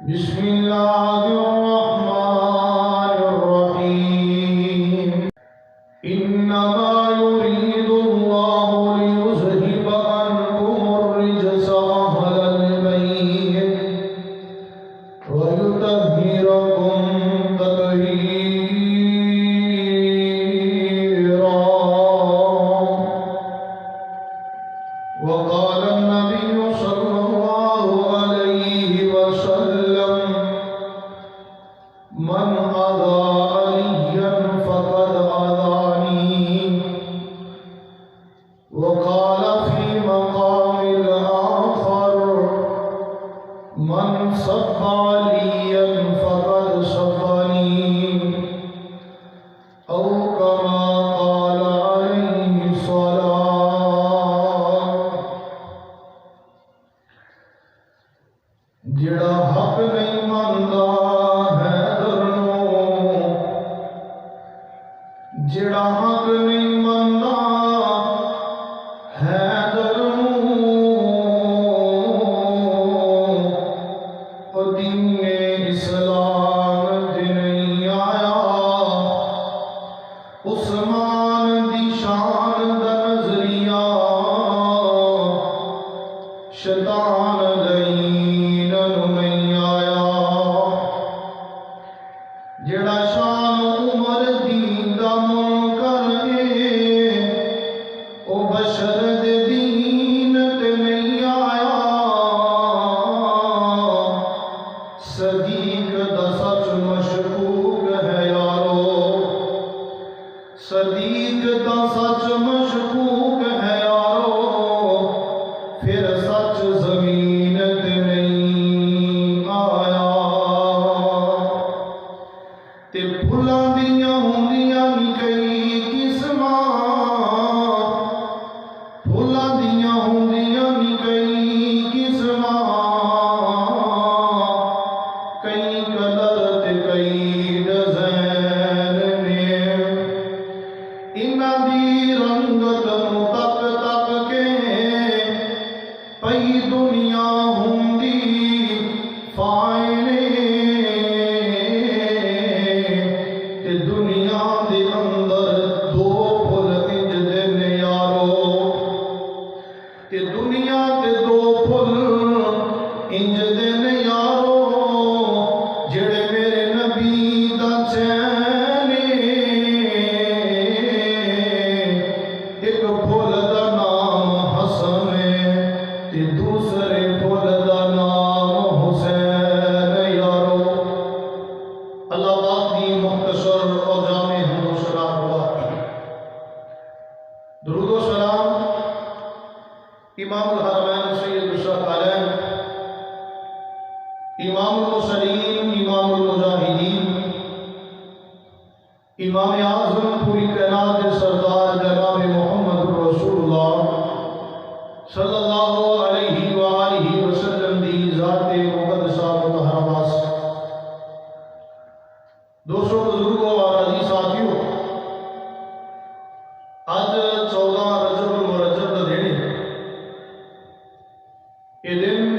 بسم الله الرحمن الرحيم إنما يريد الله ليذهب عنكم الرجس أهل البيت ويطهركم تطهيرا وقال النبي صلى الله عليه وسلم من أذى عليا فقد أذاني وقال في مقام الآخر من سب عليا فقد سبني أو كما قال عليه الصلاة جڑا حق نہیں ماندا حیدر نوں جڑا حق نہیں ماندا حیدر نوں دین اسلام تے نہیں آیا عثمان دی شان دا نظریہ شیطان لعین نوں نہیں آیا جڑا شان عمر دین دا منکر ہے او بشر دے دین تے نہیں آیا صدیق دا سچ مشکوک ہے یارو صدیق دا سچ مشکوک ہے یارو پھر سچ زمین تے نہیں آیا تے پھلاں دیاں ہوندیاں نی کئی قسماں پھلاں دیاں ہوندیاں نی کئی قسماں کئی کلر تے کئی ڈیزائن نے انہاں دی رنگت نوں تک تک کے پئی دنیا ہوندی فائنے تے دنیا دے اندر دو پھل انج دے نے یارو تے دنیا تے دو پھل انج دے نے یارو جڑے میرے نبی دا چین ایک پھل دا نام حسن تے دوسرے پھل دا نام حسین یارو اللہ پاک دی مختصر اور جامع حمد و ثنا ہوا درود و سلام امام الحرمین سید الثقلین امام المرسلین امام المجاہدین امام اعظم پوری کائنات کے سردار جناب محمد رسول اللہ صلی اللہ علیہ وآلہ وسلم دی ذات مقدسہ مطہرہ سے دوستوں بزرگوں اور عزیز ساتھیوں آج 14 رجب المرجب دا دن ہے یہ دن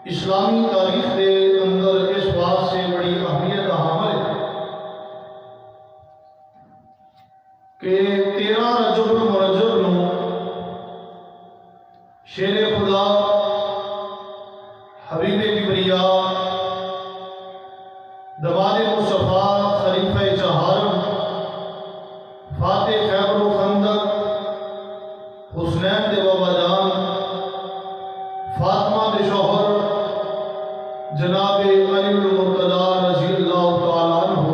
اسلامی تاریخ کے اندر اس بات سے بڑی اہمیت حامل ہے کہ 13 رجب المرجب نوں شیر خدا حبیب کبریا دماد مصطفیٰ خلیفہ چہارم فاتح خیبر و خندق حسنین دے بابا جان فاطمہ دے شوہر جناب علی المرتضی رضی اللہ تعالیٰ عنہ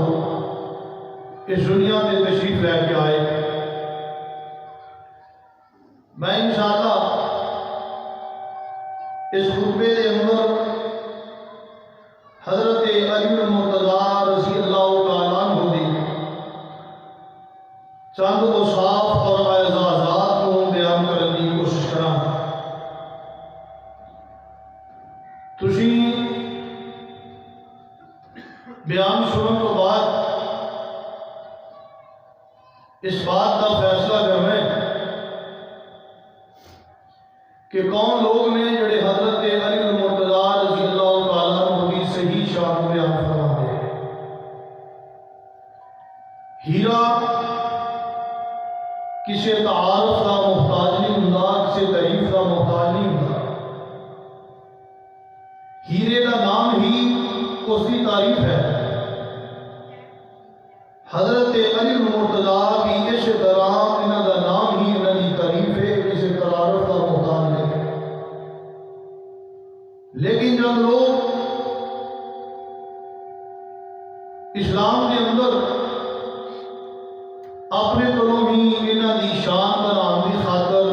اس دنیا میں تشریف لے کے آئے میں انشاءاللہ اس خطبے کے اندر حضرت علی المرتضی رضی اللہ تعالیٰ عنہ دی چند اوصاف اور اعزازات کو بیان کرنے کی کوشش کرا تسی بیان سنن تو بعد اس بات کا فیصلہ کرنا ہے کہ کون لوگ نے جڑے حضرت علی المرتضی رضی اللہ تعالیٰ کسی تعارف کا محتاج نہیں ہوں، کسی تعریف کا محتاج نہیں ہوں۔ ہیرے کا نام ہی اس کی تعریف ہے۔ حضرت علی المرتضیٰ بھی اس طرح انہوں کا نام ہی انہوں کی تعریف ہے، کسی تعارف کا محتاج نہیں۔ لیکن جب لوگ اسلام کے اندر اپنے کلوں ہی انہوں کی شان بنانے کی خاطر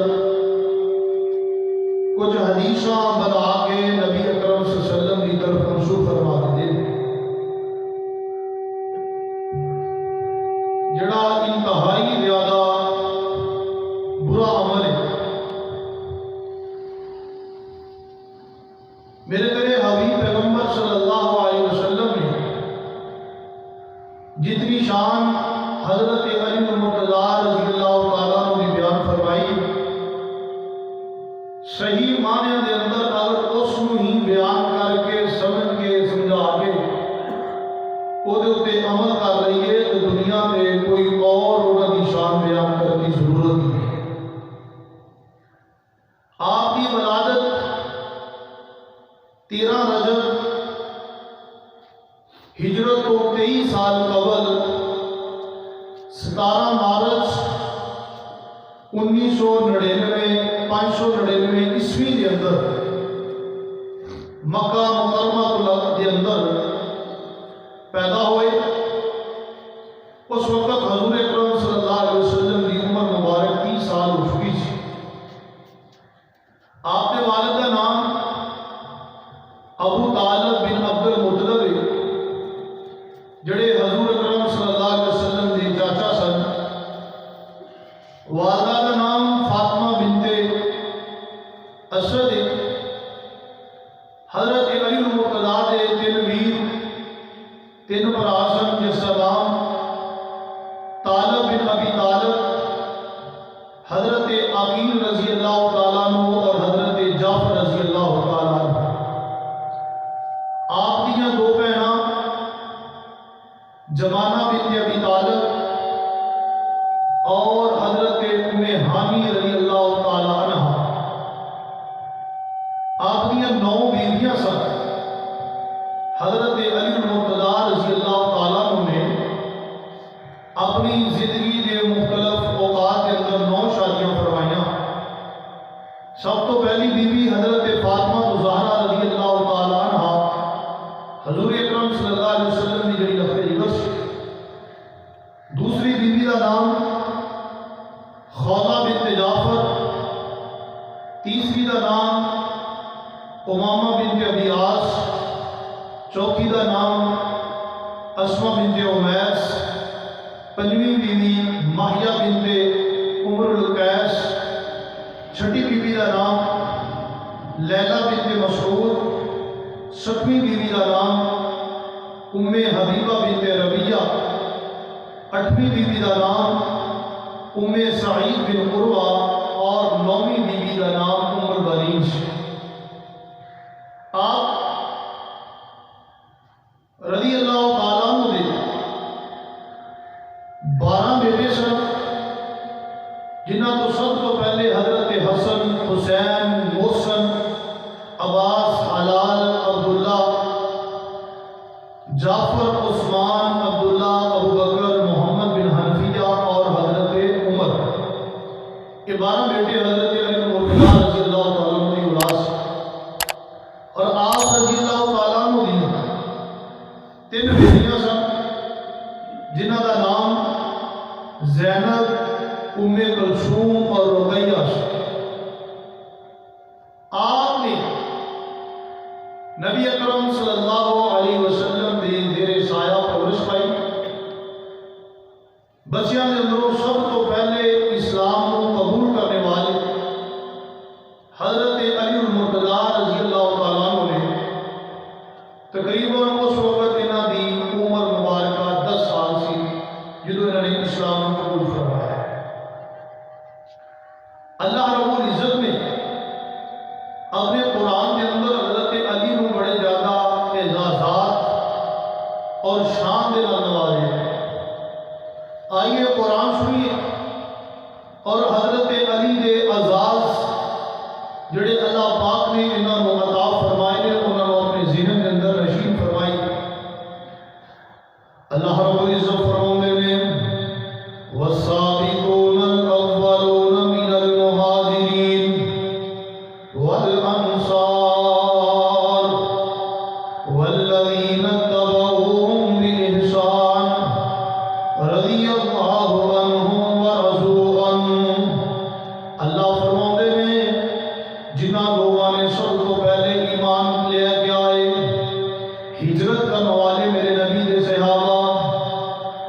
کچھ حدیثاں بنا کے نبی اکرم صلی اللہ علیہ وسلم کی طرف منسوخ فرما دیتے ہیں، جڑا انتہائی زیادہ برا عمل ہے۔ میرے تیرے حبیب پیغمبر صلی اللہ علیہ وسلم نے جتنی شان حضرت علی المرتضیٰ رضی اللہ تعالیٰ عنہ کی بیان فرمائی، صحیح معنی دے اندر اگر اس کو ہی بیان کر کے سمجھ کے سمجھا کے وہ دے اتے عمل کر رہی ہے تو دنیا میں کوئی اور انہوں کی شان بیان کرنے کی ضرورت نہیں ہے۔ آپ کی ولادت 13 رجب ہجرت کو 23 سال قبل 17 مارچ 599 عیسوی کے اندر مکہ مکرمہ کے اندر پیدا ہوئے۔ اس وقت حضور اکرم صلی اللہ علیہ وسلم کی عمر مبارک 30 سال ہو چکی تھی۔ آپ کے والد کا نام ابو طالب بن عبد المطلب ہے، جڑے حضور اکرم صلی اللہ علیہ وسلم کے چاچا سن۔ والدہ کا نام فاطمہ بنت اسد ہے۔ حضرت علی المرتضیٰ کے 3 ویر 3 بھرا سن، جس کا نام طالب بن ابی طالب، حضرت عقیل رضی اللہ تعالیٰ عنہ اور حضرت جعفر رضی اللہ تعالیٰ عنہ۔ آپ کی 2 بہناں جمانہ بنت ابی طالب اور حضرت ام ہانی رضی اللہ تعالیٰ عنہ۔ آپ کی 9 بیویاں سن۔ حضرت علی المرتضیٰ رضی اللہ تعالیٰ عنہ نے اپنی زندگی کے مختلف اوقات کے اندر 9 شادیاں فرمائیاں۔ سب تو پہلی بیوی حضرت فاطمہ الزہرا رضی اللہ تعالیٰ عنہ، حضور اکرم صلی اللہ علیہ وسلم کی جڑی لفظ جگس۔ دوسری بیوی کا نام خولہ بنت جعفر، تیسری کا نام امامہ بنت ابی عاص، چوتھی کا نام اسمہ بنت امیس، 5ویں بیوی ماہیہ بنت عمر القیس، 6ٹھی بیوی کا نام لیلہ بنت مسعود، 7ویں بیوی کا نام ام حبیبہ بنت ربیہ، 8ویں بیوی کا نام ام سعید بن عروہ اور 9ویں بیوی کا نام ام البنین۔ آپ رضی اللہ تعالیٰ عنہ نے 12 بیٹے سن، جنہاں تو سب تو پہلے حضرت حسن، حسین، محسن، عباس، حلال، عبداللہ، جعفر، عثمان، عبداللہ، ابو بکر، محمد بن حنفیہ اور حضرت عمر، یہ 12 بیٹے حضرت علی المرتضیٰ رضی اللہ تعالیٰ عنہ کی اولاد سے۔ اور آپ رضی اللہ تعالیٰ عنہ دی 3 بیٹیاں سن، جنہاں کا نام زینب، ام کلثوم اور رقیہ سے۔ آپ نے نبی اکرم صلی اللہ علیہ وسلم کے زیر سایہ پرورش پائی۔ بچیاں کے اندروں سب تو پہلے اسلام کو قبول کرنے والے حضرت علی المرتضیٰ رضی اللہ تعالیٰ عنہ نے تقریباً اس وقت انہاں دی عمر مبارکہ 10 سال سی جدو انہوں نے اسلام کو قبول فرمایا۔ اللہ رب العزت نے اپنے قرآن کے اندر حضرت علی کو بڑے زیادہ اعزازات اور شان دے نال نوازے۔ آئیے قرآن سنیے اور والذین اتبعوہم بإحسان رضی اللہ عنہم ورضوا عنہ۔ اللہ فرماتے ہیں جنہ لوگوں نے سب کو پہلے ایمان لے کے آئے، ہجرت کرنے والے میرے نبی کے صحابہ،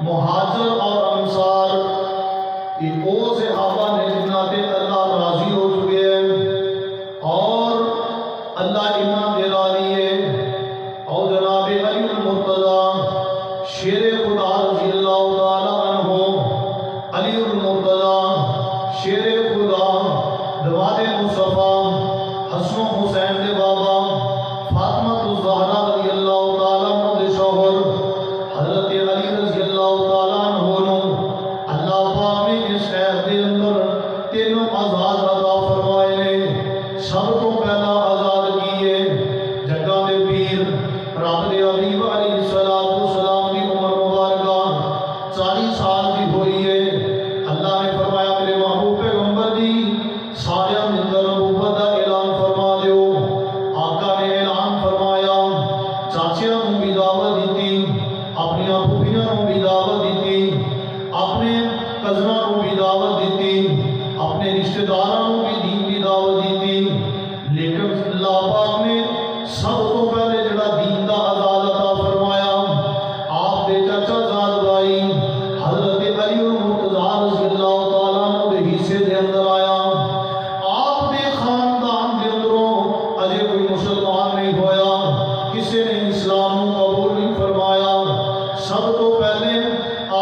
مہاجر اور انصار، یہ وہ صحابہ نے جنہ تے اللہ راضی ہو چکے ہیں اور اللہ انہاں دے راضی ہے۔ اور جناب علی المرتضی شیر خدا رضی اللہ تعالی عنہ، علی المرتضی شیر خدا، داماد مصطفیٰ، حسن و حسین دے بابا، فاطمہ الزہرا رضی اللہ تعالی عنہ دے شوہر حضرت علی رضی اللہ تعالی عنہ نو اللہ پاک نے اس عہد دے اندر تینوں آزاد عطا فرمائے نے۔ سب کو پہلا آزاد کیے جگہ دے پیر رب دے حبیب علیہ السلام دی عمر مبارکہ 40 سال دی ہوئی ہے۔ اللہ نے فرمایا میرے محبوب پیغمبر جی سارے اندر نبوت دا اعلان فرما دیو۔ آقا نے اعلان فرمایا، چاچیاں نوں بھی دعوت دیتی، اپنی پھوپھیاں نوں بھی دعوت دیتی، اپنے کزناں نوں بھی دعوت دیتی، اپنے رشتہ داراں نوں بھی دین دی دعوت دیتی۔ لیکن اللہ پاک نے سب تو پہلے جڑا دین دا آزاد عطا فرمایا آپ دے چاچا زاد بھائی حضرت علی المرتضی رضی اللہ تعالیٰ عنہ دے حصے دے اندر آیا۔ آپ دے خاندان دے اندروں اجے کوئی مسلمان نہیں ہویا، کسی نے اسلام کو قبول نہیں فرمایا۔ سب تو پہلے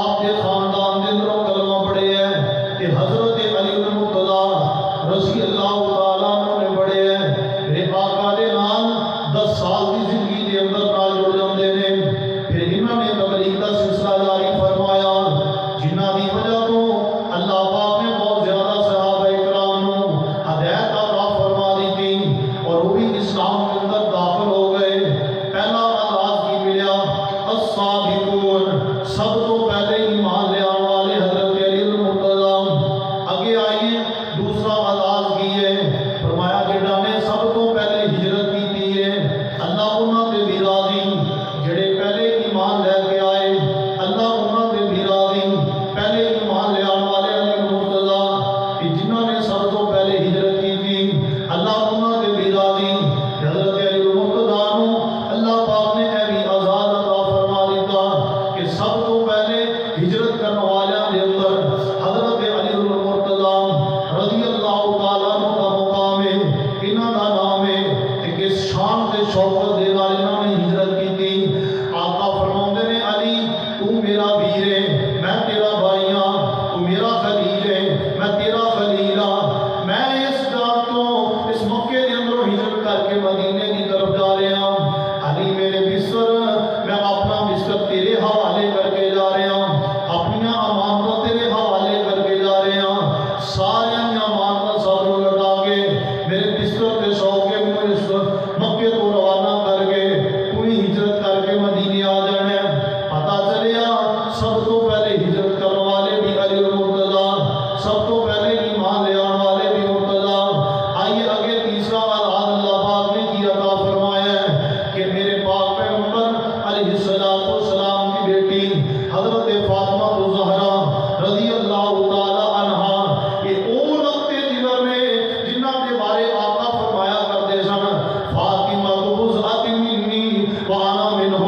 آپ دے خاندان دے اندروں کلمہ پڑھے ہیں کہ حضرت علی المرتضی رضی اللہ تعالیٰ عنہ نے پڑھے ہیں۔ میرے آقا دے نال 10 سال کی زندگی دے اندر نال جڑ جاندے نے۔ پھر انہوں نے تبلیغ کا سلسلہ جاری فرمایا، جنہ دی وجہ تو اللہ پاک نے بہت زیادہ صحابہ کرام نو ہدایت عطا فرما دی تھی اور وہ بھی اسلام کے اندر داخل ہو گئے۔ پہلا آغاز کی ملیا السابقون، سب تو پہلے ایمان لے آنے والے حضرت علی المرتضی۔ آگے آئیے دوسرا آغاز کیے، فرمایا جڑا نے سب تو پہلے ہجرت کی ہے اللہ انہاں تے بھی راضی، جڑے پہلے ایمان لے کے آئے اللہ انہاں تے بھی راضی۔ پہلے ایمان لے آنے والے علی المرتضی کہ جنہوں نے سب تو پہلے ہجرت کی تھی اللہ انہاں تے بھی راضی۔ حضرت علی المرتضی نو اللہ پاک نے اے بھی آزاد عطا فرما دیتا کہ سب تو پہلے ہجرت کرنے والوں دے اندر حضرت علی المرتضی رضی اللہ تعالیٰ عنہ کا مقام ہے، انہاں دا نام ہے کہ کس شان تے شوکت دے نال انہاں نے ہجرت کی تھی۔ آقا فرماندے نے علی تو میرا ویر ہے، میں تیرا بھائی ہاں، تو میرا خلیل ہے، میں تیرا خلیل ہاں۔ میں اس جات تو اس مکے دے اندروں ہجرت کر کے مدینے کی طرف جا رہا ہوں۔ علی میرے بستر میں اپنا بستر تیرے حوالے کر کے جا رہا ہوں، اپنی امانت تیرے حوالے کر کے جا رہا ہوں۔ سارے امانت سب کو لٹا کے میرے بستر تے سو کے مجھے مکے تو روانہ کر کے پوری ہجرت کر کے مدینے آ جانا ہے۔ پتہ چلیا سب تو پہلے ہجرت کرنے والے بھی علی المرتضی، سب تو پہلے ایمان لے آنے والے بھی مرتضی۔ آئیے آگے تیسرا آزاد اللہ پاک نے کی عطا فرمایا ہے کہ میرے پاک پیغمبر علیہ السلام کی بیٹی حضرت فاطمہ الزہرا رضی اللہ تعالی عنہا، یہ او نقطے جگر نے جنہ کے بارے آقا فرمایا کرتے سن فاطمہ کو بزعت منی وانا منہ،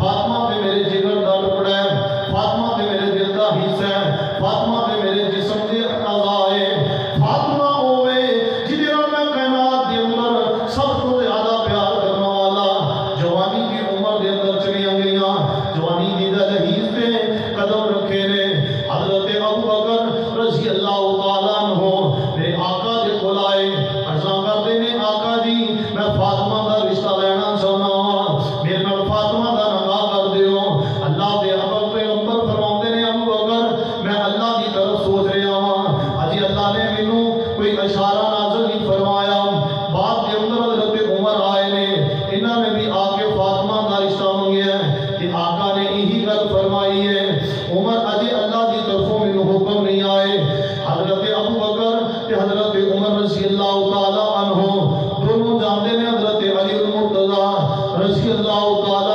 فاطمہ پہ میرے جگر دا ٹکڑا ہے، فاطمہ پہ میرے دل دا حصہ ہے، فاطمہ پہ میرے جسم دے اعضاء ہے۔ فاطمہ ہوئے جدے میں کائنات دے اندر سب کو زیادہ پیار کرنے والا، جوانی کی عمر دے اندر چڑیاں گئیاں، جوانی دی دہلیز پہ قدم رکھے نے۔ حضرت ابو بکر رضی اللہ تعالیٰ عنہ میرے آقا دے کول آئے، عرضاں کرتے نے آقا جی میں فاطمہ دا رشتہ لینا چاہنا ہاں، میرے نال فاطمہ دا نکاح کر دیو۔ اللہ دے حبیب پیغمبر فرماندے نے ابو بکر میں اللہ دی طرف سوچ رہا ہاں، اجی اللہ نے مینوں کوئی اشارہ نازل نہیں فرمایا۔ بعد کے اندر حضرت عمر آئے نے، انہوں نے بھی آ کے فاطمہ دا رشتہ منگیا ہے کہ آقا نے یہی گل فرمائی ہے۔ عمر اجے اللہ دی طرفوں میں حکم نہیں آئے۔ حضرت ابو بکر تے حضرت عمر رضی اللہ تعالی عنہ دونوں جانتے ہیں حضرت علی المرتضی رضی اللہ تعالی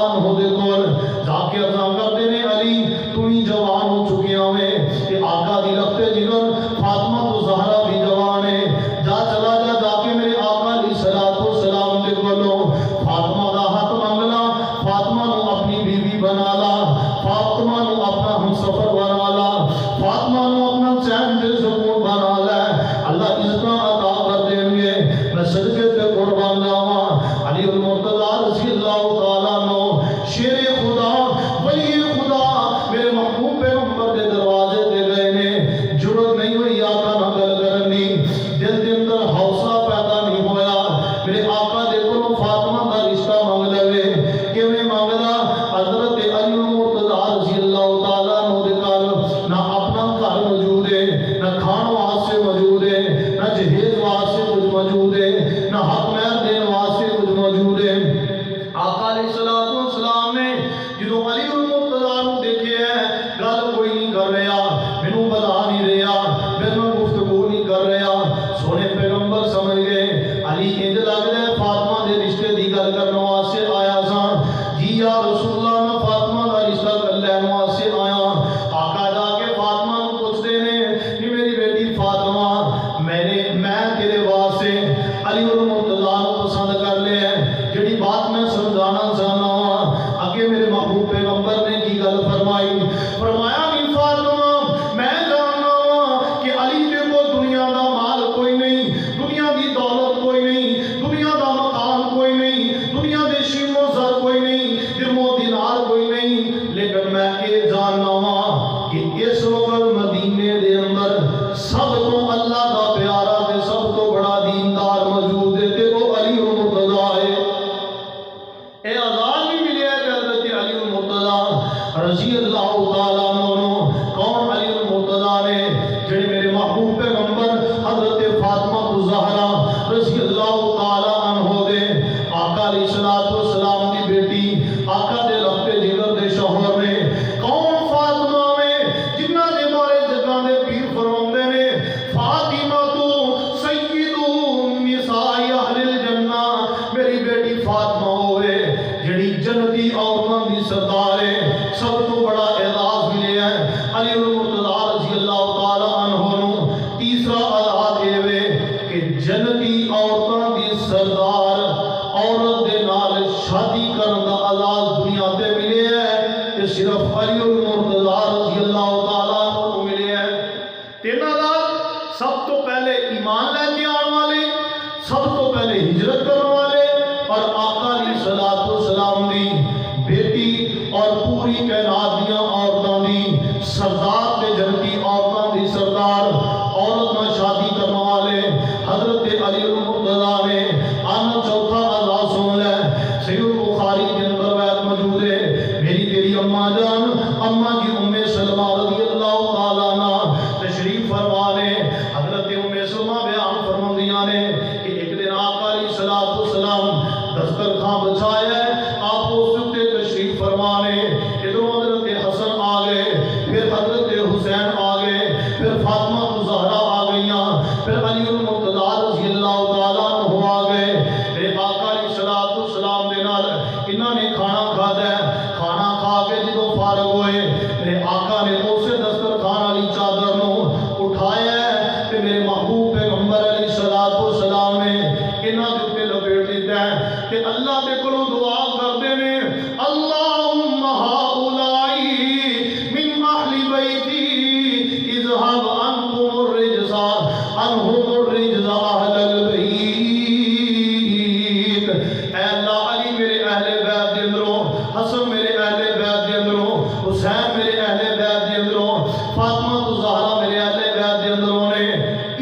جی یا رسول اللہ میں فاطمہ کا رشتہ لین واسطے آیا. آقا جا کے فاطمہ کو پوچھتے ہیں کہ میری بیٹی فاطمہ میں تیرے واسطے علی المرتضیٰ کو پسند کر لے ہیں. جڑی بات میں سمجھانا چاہنا ہوں اگے میرے محبوب پیغمبر نے کی گل فرمائی. فرمایا کہ فاطمہ میں جاننا ہوں کہ علی کے کو دنیا دا مال کوئی نہیں, دنیا دی دولت کوئی نہیں, دنیا دا مکان کوئی نہیں, دنیا دے شیم و زر کوئی نہیں, درم و دینار کوئی نہیں, لیکن میں یہ جاننا ہوں کہ اس وقت مدینے دے اندر سب تو اللہ دا پیارا تے سب تو بڑا دیندار موجود ہے تے وہ علی المرتضیٰ ہے. اے آزاد بھی ملے ہے کہ حضرت علی المرتضیٰ رضی اللہ تعالیٰ عنہ. کون علی المرتضیٰ نے جڑے میرے محبوب پیغمبر حضرت فاطمہ الزہرا رضی اللہ تعالیٰ عنہ دے آقا علیہ السلام دی بیٹی, آقا دے رفتے جگر دے شوہر نے. کون فاطمہ میں جنہ دے بارے جگہ دے پیر فرماندے نے فاطمہ تو سید النساء اہل الجنہ, میری بیٹی فاطمہ ہوئے جڑی جنتی عورتاں دی سردار ہے. سب تو بڑا اعزاز ملے ہے علی المرتضیٰ رضی اللہ تعالیٰ عنہ نو. تیسرا اعزاز یہ کہ جنتی عورتاں دی سردار عورت دے نال شادی کرن دا اعزاز دنیا تے ملے ہے کہ صرف علی المرتضیٰ رضی اللہ تعالیٰ عنہ کو ملے ہے. تین اعزاز سب تو پہلے ایمان لے کے آنے والے, سب تو پہلے ہجرت کرنے والے, اور آقا علیہ السلام دی بیٹی اور پوری کائنات دیاں عورتاں دی سردار تے جنتی عورتاں دی سردار عورت میں شادی کرنے والے حضرت علی المرتضیٰ نے. آنا چوتھا اعزاز سن لے. صحیح البخاری کے اندر روایت موجود ہے میری تیری اماں جان اماں جی ام سلمہ رضی اللہ تعالیٰ عنہ تشریف فرما نے. حضرت ام سلمہ بیان فرماندیاں نے کہ ایک دن آقا علیہ السلام دسترخوان بچھایا ہے, آپ اس تے تشریف فرما نے. ادھر حضرت حسن آ گئے, پھر حضرت حسین آ گئے, پھر فاطمہ الزہرا آ گئیاں, پھر علی المرتضیٰ رضی اللہ تعالیٰ عنہ آ گئے. میرے آقا علیہ السلام دے نال انہاں نے کھانا کھادا ہے. کھانا کھا کے جدوں فارغ ہوئے میرے آقا نے اسے دسترخوان والی چادر نو اٹھایا ہے تے میرے محبوب پیغمبر علیہ السلام نے انہاں دے اوپر لپیٹ دیتا ہے کہ اللہ دے کولوں دعا کردے نے اللہم ہؤلائی من اہل بیتی اذهب عنہم الرجز اہل البیت. اے اللہ علی میرے اہل بیت دے اندروں, حسن میرے اہل بیت دے اندروں, حسین میرے اہل بیت دے اندروں, فاطمہ الزہرا میرے اہل بیت دے اندروں نے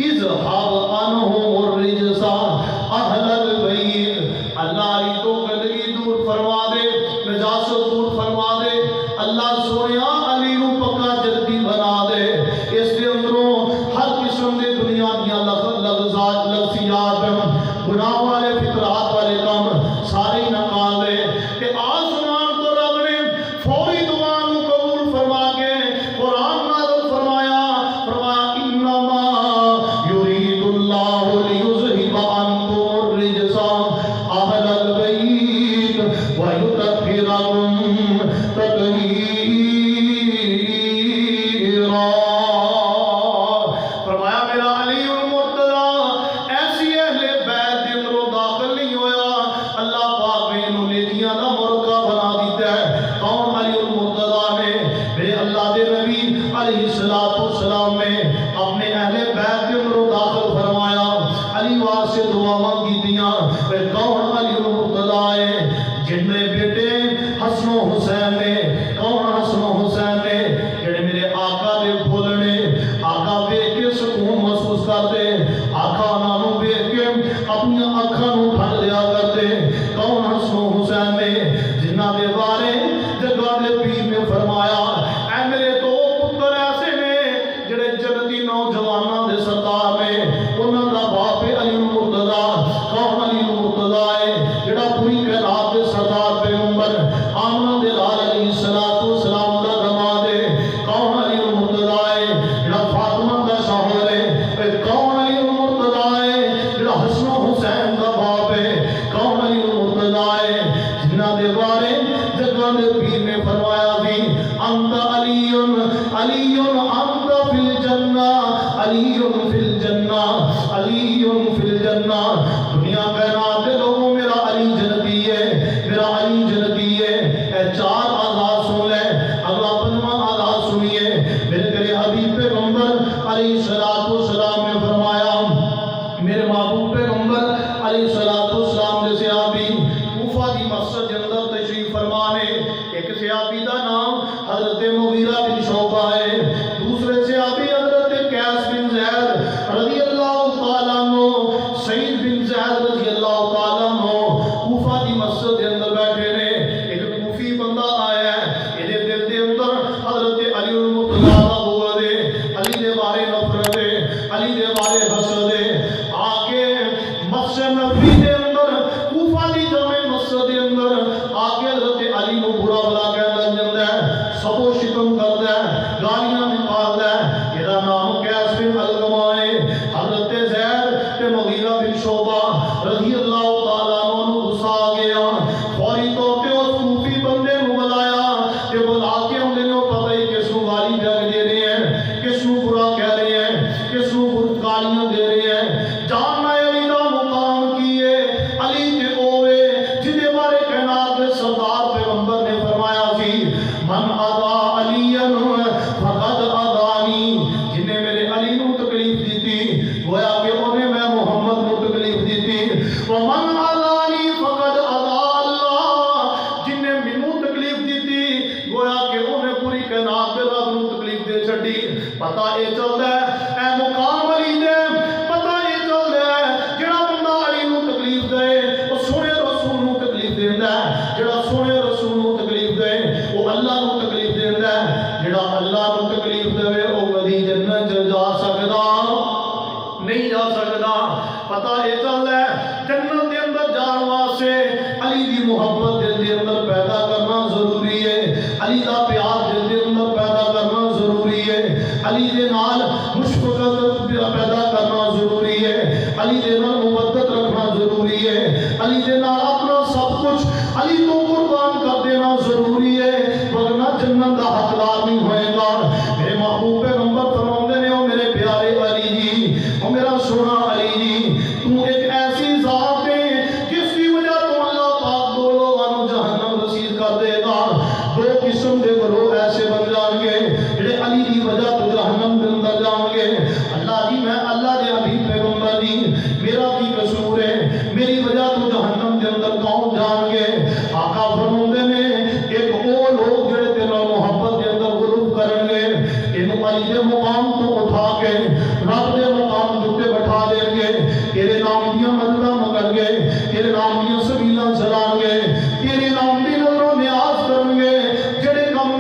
اذهب عنہم الرجز اہل البیت. اللہ علی تو گندگی دور فرما دے, نجاست دور فرما دے. اللہ سونیا علی نو پکا جنتی بنا دے. اس دے اندروں ہر قسم دے دنیا دیاں لفظیات گناہ والے فطرات والے کام سارے نکال دے کہ آسمان تو رب نے فوری دعا نو قبول فرما کے قرآن نازل فرمایا. انما یرید اللہ لیذہب عنکم الرجس اہل البیت ویطہرکم تطہیرا. فرمایا میرا علی المرتضیٰ ایسی اہل بیت دے اندروں داخل نہیں ہویا, اللہ پاک نے انہوں نے دیاں دا مرکہ بنا دیتا ہے. کون علی المرتضیٰ نے میرے اللہ دے نبی علیہ السلام نے اپنے اہل بیت دے اندروں داخل فرمایا, علی واسطے دعاواں کیتیاں. پھر کون علی المرتضیٰ ہے جن نے بیٹے حسن و حسین نے, کون حسن و حسین نے جڑے میرے آقا دے بھولنے آقا ویکھ کے سکون محسوس کرتے, آقا انہاں نوں ویکھ کے اپنی اکھاں نوں ٹھنڈ دیا کرتے. کون حسن و حسین نے جنہاں دے بارے جگہ دے پیر نے فرمایا اے میرے دو پتر ایسے نے جڑے جنتی نوجواناں دے سردار نے, انہاں دا باپ علی المرتضیٰ. کون علی المرتضیٰ ہے جڑا پوری کائنات دے سردار پیغمبر آمنہ دے لال ہے جگان پیر نے فرمایا بھی انت علیون علیون انت فی الجنہ علیون فی الجنہ علیون فی الجنہ دنیا کائنات کے لوگوں میرا علی جنتی ہے میرا علی جنتی ہے اے چار آزاد سن لے اگلا پنجواں آزاد سنیے میرے کرے حبیب پیغمبر علیہ السلام نے فرمایا میرے محبوب پیغمبر علیہ السلام نے صحابی کوفہ دی مسجد کے اندر تشریف فرمانے ایک صحابی دا نام حضرت مغیرہ بن شعبہ ہے دوسرے صحابی حضرت قیس بن زید رضی اللہ تعالیٰ عنہ سعید بن زید رضی اللہ تعالیٰ عنہ کوفہ دی مسجد کے اندر بیٹھے نے ایک کوفی بندہ آیا ہے یہ دل دے اندر حضرت علی المرتضیٰ دا بول دے علی دے بارے نفرت ہے علی دے بارے حسد ہے آکے مسجد نبی دے اندر کوفہ دی جامع مسجد دے اندر آکے حضرت علی نو برا بلا کہندا جاندا ہے سب و شتم کردا ہے گالیاں نکالدا ہے یہ نام قیس بن علقمہ ہے حضرت زید تے مغیرہ بن شعبہ رضی اللہ تعالیٰ عنہ نو غصہ آ گیا فوری طور پہ اس کوفی بندے نو بلایا تے بلا کے ہم نے پتہ ہی کس نو گالی دے رہے ہیں کس نو برا کہہ رہے ہیں کس نو گالیاں دے رہے ہیں جاننا علی دا مقام کیے علی تے اوے جدے بارے کائنات دے سردار پیغمبر نے فرمایا سی من اذا علی فقد اذانی جن نے میرے علی نو تکلیف دی تھی گویا کہ انہیں میں محمد نو تکلیف دی تھی ومن اذانی فقد اذا اللہ جن نے مینوں تکلیف دی تھی گویا کہ انہیں پوری کائنات دے رب نو تکلیف دے چھڈی پتہ اے چلدا ہے اے مقام علی دے پتہ اے چلدا ہے جڑا بندہ علی نو تکلیف دے او سونے رسول نو تکلیف دیندا ہے جڑا سونے رسول نو تکلیف دے او اللہ نو تکلیف دیندا ہے جڑا اللہ نو تکلیف دے او کبھی جنت جا سکدا نہیں جا سکدا پتہ اے چلدا ہے جنت دے اندر جان واسطے علی دی محبت دل دے اندر پیدا کرنا ضروری ہے علی دا پیار دل دے اندر پیدا کرنا ضروری ہے علی دے نال مشفقت پیدا کرنا ضروری ہے علی دے نال محبت رکھنا ضروری ہے علی دے نال اپنا سب کچھ علی کو قربان کر دینا ضروری ہے ورنہ جنت دا حقدار نہیں ہوئے گا میرے محبوب پیغمبر فرماندے نے او میرے پیارے علی جی او میرا سونا علی جی تو ایک ایسی ذات ہے جس کی وجہ تو اللہ پاک دو لوگوں کو جہنم رسید کر دے گا دو قسم دے گروہ ایسے بن جان گے جڑے علی دی وجہ تو جہنم دے اندر جان گے اللہ جی میں اللہ دے حبیب پیغمبر جی میرا کی قصور ہے میری وجہ تو جہنم دے اندر کون جان گے آقا فرماندے نے ایک او لوگ جڑے تیرا محبت دے اندر غلوب کرن گے انہوں علی دے مقام تو اٹھا کے رب دے مقام دے بٹھا دیں گے تیرے نام دیا مددہ مگر گے تیرے نام دیا سبیلہ چلان گے تیرے نام دی نظر و نیاز کرن گے جڑے کم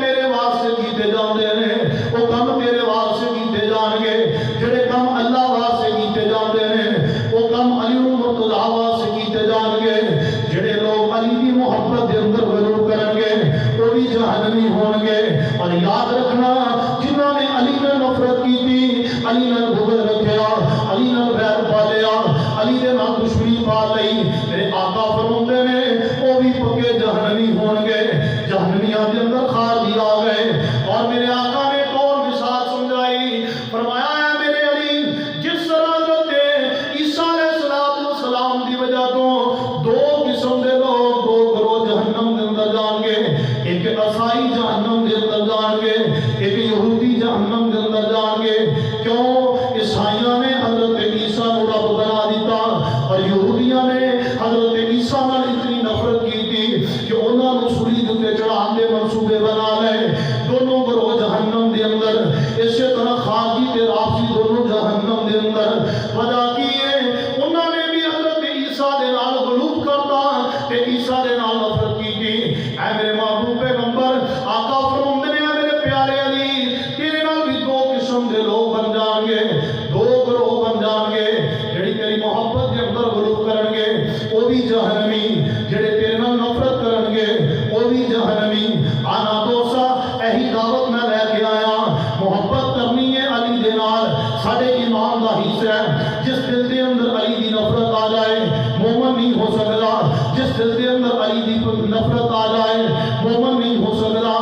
مومن نہیں ہو سکتا.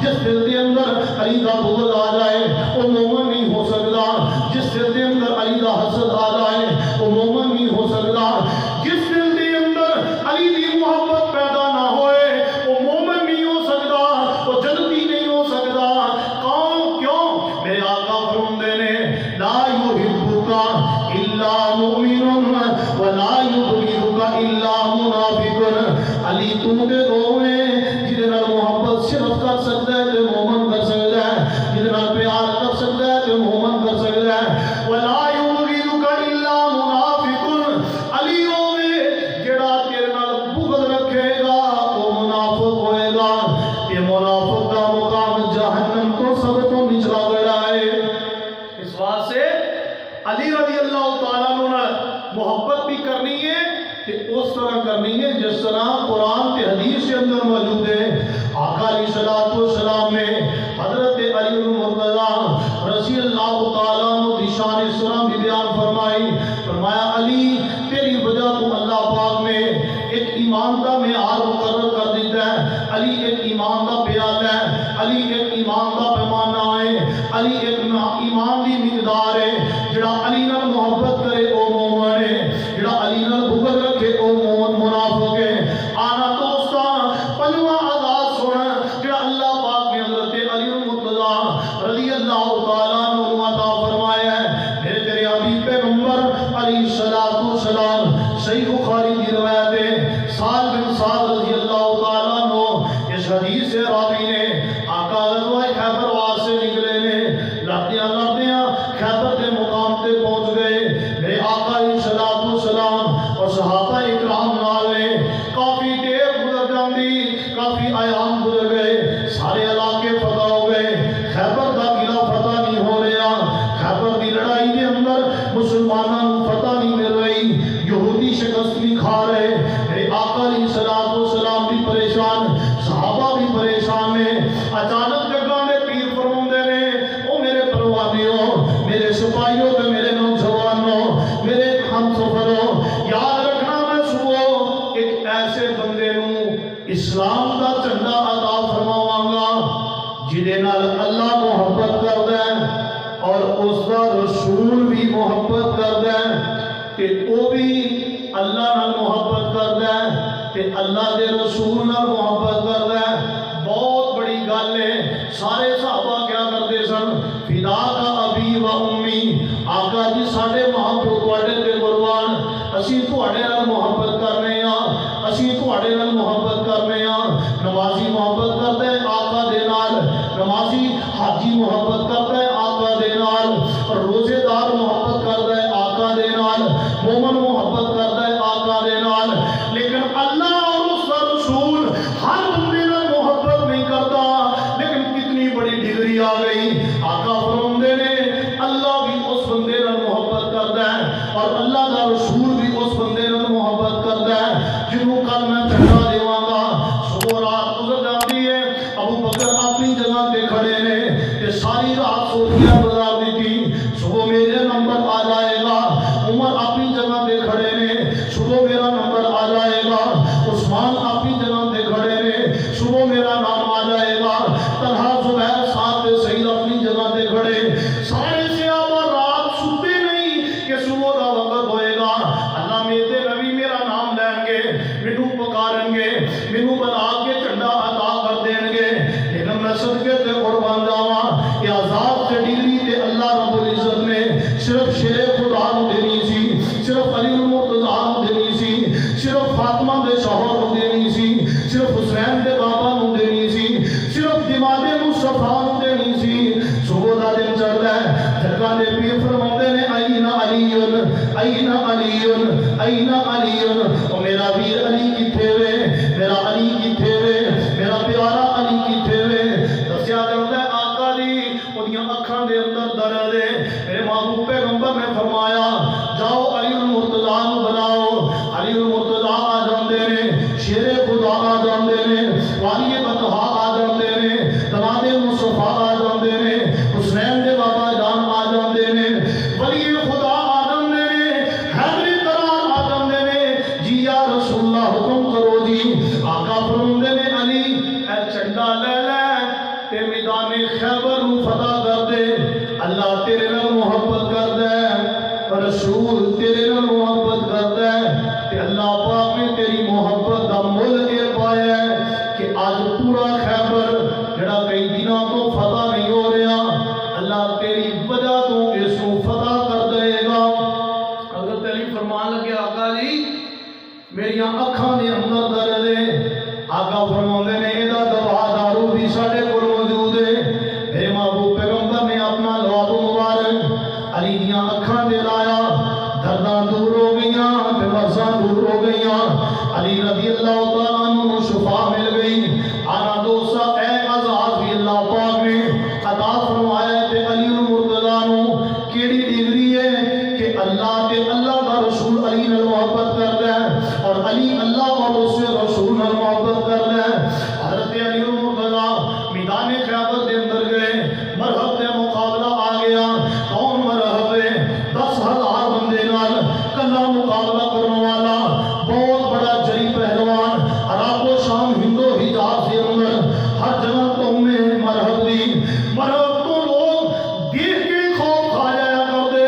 جس دل دے اندر علی دا بغض آ جائے وہ مومن نہیں ہو سکتا. جس دل دے اندر علی دا حسد آ جائے وہ مومن نہیں ہو سکتا. جس دل دے اندر علی دی محبت پیدا نہ ہوئے وہ مومن نہیں ہو سکتا, وہ جنتی نہیں ہو سکتا. کون کیوں؟ میرے آقا فرماتے نے لا یحبک الا مؤمن ولا یبغضک الا منافق. علی تم دے دو میں جہدے نال محبت صرف کر سکتا ہے تے مومن کر سکتا ہے, جہدے نال پیار کر سکتا ہے تے مومن کر سکتا ہے. ولا یبغضک الا منافق. علی ہوے جڑا تیرے نال بغض رکھے گا وہ منافق ہوئے گا. یہ منافق کا مقام جہنم تو سب تو نچلا گڑا ہے. اس واسطے علی رضی اللہ تعالیٰ عنہ محبت بھی کرنی ہے کہ اس طرح کرنی ہے جس طرح قرآن کے حدیث کے اندر موجود ہے. آقا علیہ السلام نے حضرت علی المرتضی رضی اللہ تعالیٰ عنہ کی شان اس طرح بھی بیان فرمائی. فرمایا علی تیری وجہ تو اللہ پاک نے ایک ایمان کا معیار مقرر کر دیتا ہے. علی ایک ایمان کا پیالہ ہے, علی ایک ایمان کا پیمانہ ہے, علی ایک ایمان کی مقدار ہے. جڑا علی نال محبت کرے او مومن ہے, جڑا علی نال بغض رکھے او منافق ہے. آنا دوستاں پنجواں آزاد سونا جڑا اللہ پاک نے حضرت علی المرتضی رضی اللہ تعالیٰ عنہ عطا فرمایا ہے. میرے تیرے حبیب پیغمبر علیہ السلام صحیح بخاری کی روایت ہے. سعد بن سعد رضی اللہ تعالیٰ عنہ اس حدیث سے راوی نے آقا غزوہ خیبر واسطے نکلے نے, لڑدیاں خیبر کے مقام تے پہنچ گئے. میرے آقا علیہ السلام اور صحابہ اکرام نال نے کافی دیر گزر جاندی, کافی ایام گزر گئے, سارے علاقے فتح ہو گئے. خیبر دا قلعہ فتح نہیں ہو رہا, خیبر دی لڑائی کے اندر مسلمانوں فتح نہیں مل رہی, یہودی شکست نہیں کھا رہے. میرے آقا علیہ السلام بھی پریشان, صحابہ بھی پریشان نے. اچانک جگہ میں پیر فرماندے نے او میرے پروانیوں, میرے سپاہیوں تے میرے نوجوانوں, میرے ہم سفروں, یاد رکھنا میں صبح ایک ایسے بندے نوں اسلام دا جھنڈا عطا فرماواں گا جہدے نال اللہ محبت کردا ہے اور اس دا رسول بھی محبت کردا ہے کہ او بھی اللہ نال محبت کردا ہے تے اللہ دے رسول نال محبت کردا ہے. بہت بڑی گل ہے. سارے صحابہ کیا کرتے سن؟ فدا کا ابی و امی, آقا جی ساڈے ماں پیو تواڈے تے قربان, اسی تواڈے نال محبت کرنے ہاں, اسی تواڈے نال محبت کرنے ہاں. نمازی محبت کردا ہے آقا دے نال, نمازی حاجی محبت کردا ہے آقا دے نال, اور روزے دار محبت کردا ہے آقا دے نال, مومن محبت کردا ہے آقا دے نال. لیکن اللہ اور اس کا رسول ہر بندے نال محبت نہیں کرتا. لیکن کتنی بڑی ڈگری آ گئی. آقا فرماندے نے اللہ بھی اس بندے نال محبت کردا ہے اور اللہ کا رسول بھی اس بندے نال محبت کردا ہے جنوں کل میں جھنڈا دیواں گا. صبح رات گزر جاتی ہے, ابو بکر اپنی جگہ تے کھڑے نے کہ ساری رات سوچیاں گزار دیتی, صبح میرے نمبر آ جائے گا. عمر اپنی جگہ تے کھڑے نے, صبح میرا نمبر آ جائے گا. عثمان اپنی جگہ تے کھڑے نے, صبح میرا نام آ جائے گا. طلحہ زبیر ساتھ سعید اپنی جگہ تے کھڑے. سارے صحابہ رات سوتے نہیں کہ صبح دا وقت ہوئے گا, اللہ میرے نبی میرا نام لیں گے, مینوں پکاریں گے, مینوں بلا کے جھنڈا عطا کر دیں گے. لیکن میں صدقے تے قربان جاواں کہ عذاب تے ڈگری تے اللہ رب العزت نے صرف شیر خدا نوں دینی سی, صرف علی المرتضی نوں دینی سی, صرف فاطمہ دے شوہر نوں دینی سی, صرف حسین دے بابا نوں دینی سی, صرف دماغ مصطفیٰ نوں دینی سی. صبح دا دن چڑھدا ہے, جگہ دے پیر فرماندے نے این علی این علی این علی, او میرا ویر علی کتھے وے, میرا علی کتھے وے, میرا پیارا علی کتھے وے. دسیا جاندا ہے آقا دی اودیاں اکھاں دے اندر درد ہے. میرے محبوب پیغمبر نے فرمایا جاؤ علی المرتضی نوں بلاؤ. علی المرتضی آ جاندے نے, شیر خدا آ جاندے نے, والی بطحا آ جاندے نے, تناد مصطفیٰ دا خیبر جڑا کئی دنوں تو فتح نہیں ہو رہا، اللہ تیری وجہ تو اس کو فتح کر دے گا۔ حضرت علی فرمان لگے آقا جی میری اکھاں دے اندر درد ہے، آقا فرماندے نے ادا دوا دارو بھی ساڈے کول موجود ہے۔ میرے محبوب پیغمبر نے اپنا لواب مبارک علی دیاں اکھاں دے لایا، درداں دور ہو گئیاں تے مرضاں دور ہو گئیاں، علی رضی اللہ تعالیٰ عنہ شفا مل گئی۔ آنا دوستا اے عزاز بھی اللہ پاک نے عطا فرمایا تے علی المرتضیٰ نو کیڑی ڈگری ہے کہ اللہ تے اللہ کا رسول علی نال محبت کردا ہے اور علی اللہ اور اس کے رسول نال محبت کردا ہے۔ حضرت علی المرتضیٰ میدان خیبر دے اندر گئے، مرحب دے مقابلہ آ گیا، کون مرحب ہے؟ 10,000 بندے نال کلا مقابلہ کرنے والا بہت بڑا جری پہلوان، عرب و شام ہند و حجاز کے اندر ہر جگہ تمہیں مرحب دی، مرحب تو لوگ دیکھ کے خوف کھا جایا کرتے،